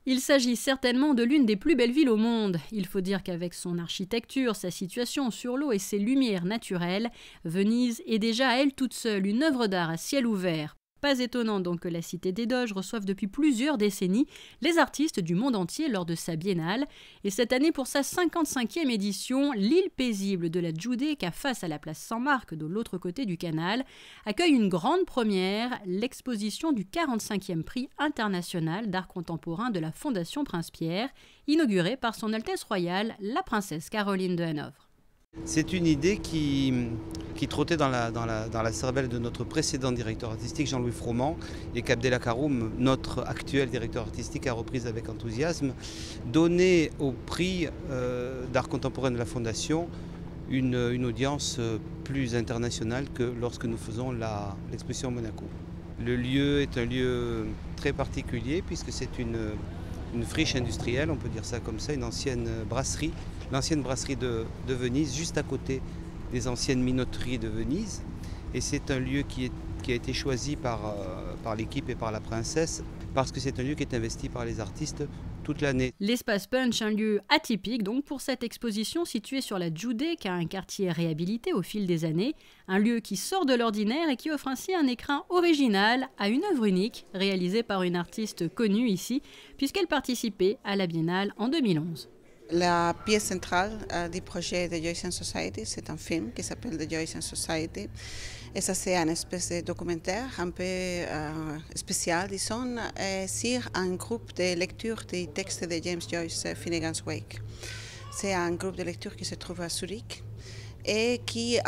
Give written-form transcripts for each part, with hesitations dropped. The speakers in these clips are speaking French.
Il s'agit certainement de l'une des plus belles villes au monde. Il faut dire qu'avec son architecture, sa situation sur l'eau et ses lumières naturelles, Venise est déjà à elle toute seule une œuvre d'art à ciel ouvert. Pas étonnant donc que la Cité des Doges reçoive depuis plusieurs décennies les artistes du monde entier lors de sa biennale. Et cette année, pour sa 55e édition, l'île paisible de la Giudecca, face à la place Saint-Marc de l'autre côté du canal, accueille une grande première, l'exposition du 45e prix international d'art contemporain de la Fondation Prince-Pierre, inaugurée par Son Altesse Royale, la princesse Caroline de Hanovre. C'est une idée qui trottait dans la cervelle de notre précédent directeur artistique, Jean-Louis Froment, et qu'Abdella Karoum, notre actuel directeur artistique, a reprise avec enthousiasme, donner au prix d'art contemporain de la Fondation une audience plus internationale que lorsque nous faisons l'exposition à Monaco. Le lieu est un lieu très particulier puisque c'est une friche industrielle, on peut dire ça comme ça, une ancienne brasserie, l'ancienne brasserie de Venise, juste à côté des anciennes minoteries de Venise. Et c'est un lieu qui a été choisi par l'équipe et par la princesse, parce que c'est un lieu qui est investi par les artistes toute l'année. L'Espace Punch, un lieu atypique donc pour cette exposition située sur la Giudecca, un quartier réhabilité au fil des années, un lieu qui sort de l'ordinaire et qui offre ainsi un écrin original à une œuvre unique réalisée par une artiste connue ici, puisqu'elle participait à la Biennale en 2011. La pièce centrale du projet de Joyce and Society, c'est un film qui s'appelle The Joyce and Society. Et ça, c'est un espèce de documentaire un peu spécial, disons, sur un groupe de lecture des textes de James Joyce, Finnegan's Wake. C'est un groupe de lecture qui se trouve à Zurich et qui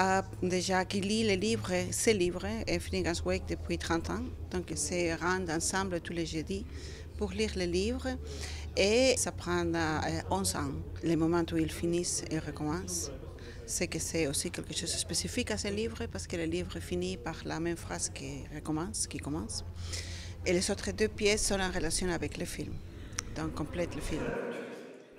lit ces livres, Finnegan's Wake, depuis 30 ans. Donc, ils se rendent ensemble tous les jeudis pour lire les livres. Et ça prend 11 ans, le moment où ils finissent et recommencent. C'est que c'est aussi quelque chose de spécifique à ce livre parce que le livre finit par la même phrase qui commence. Et les autres deux pièces sont en relation avec le film, donc complète le film.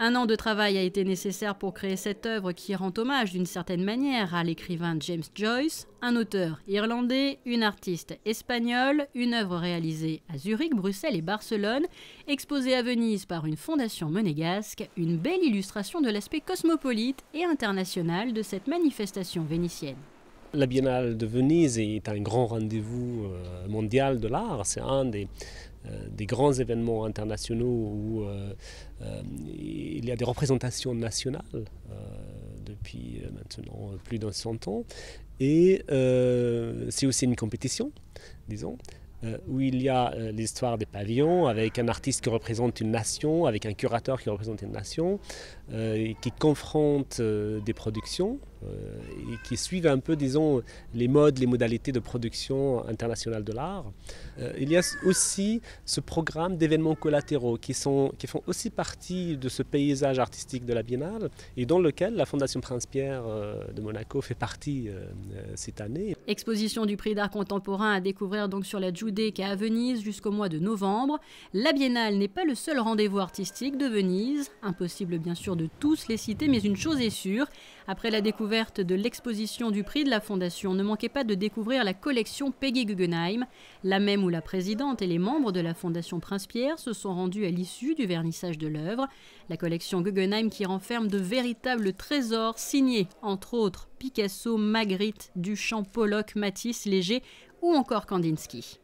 Un an de travail a été nécessaire pour créer cette œuvre qui rend hommage d'une certaine manière à l'écrivain James Joyce, un auteur irlandais, une artiste espagnole, une œuvre réalisée à Zurich, Bruxelles et Barcelone, exposée à Venise par une fondation monégasque, une belle illustration de l'aspect cosmopolite et international de cette manifestation vénitienne. La Biennale de Venise est un grand rendez-vous mondial de l'art. C'est un des grands événements internationaux où il y a des représentations nationales depuis maintenant plus de 100 ans. Et c'est aussi une compétition, disons, où il y a l'histoire des pavillons avec un artiste qui représente une nation, avec un curateur qui représente une nation, qui confronte des productions et qui suivent un peu, disons, les modes, les modalités de production internationale de l'art. Il y a aussi ce programme d'événements collatéraux qui font aussi partie de ce paysage artistique de la Biennale et dans lequel la Fondation Prince-Pierre de Monaco fait partie cette année. Exposition du prix d'art contemporain à découvrir donc sur la Giudecca à Venise jusqu'au mois de novembre. La Biennale n'est pas le seul rendez-vous artistique de Venise. Impossible bien sûr de tous les citer, mais une chose est sûre, après la découverte de l'exposition du prix de la Fondation, ne manquez pas de découvrir la collection Peggy Guggenheim, la même où la présidente et les membres de la Fondation Prince-Pierre se sont rendus à l'issue du vernissage de l'œuvre. La collection Guggenheim qui renferme de véritables trésors signés, entre autres, Picasso, Magritte, Duchamp, Pollock, Matisse, Léger ou encore Kandinsky.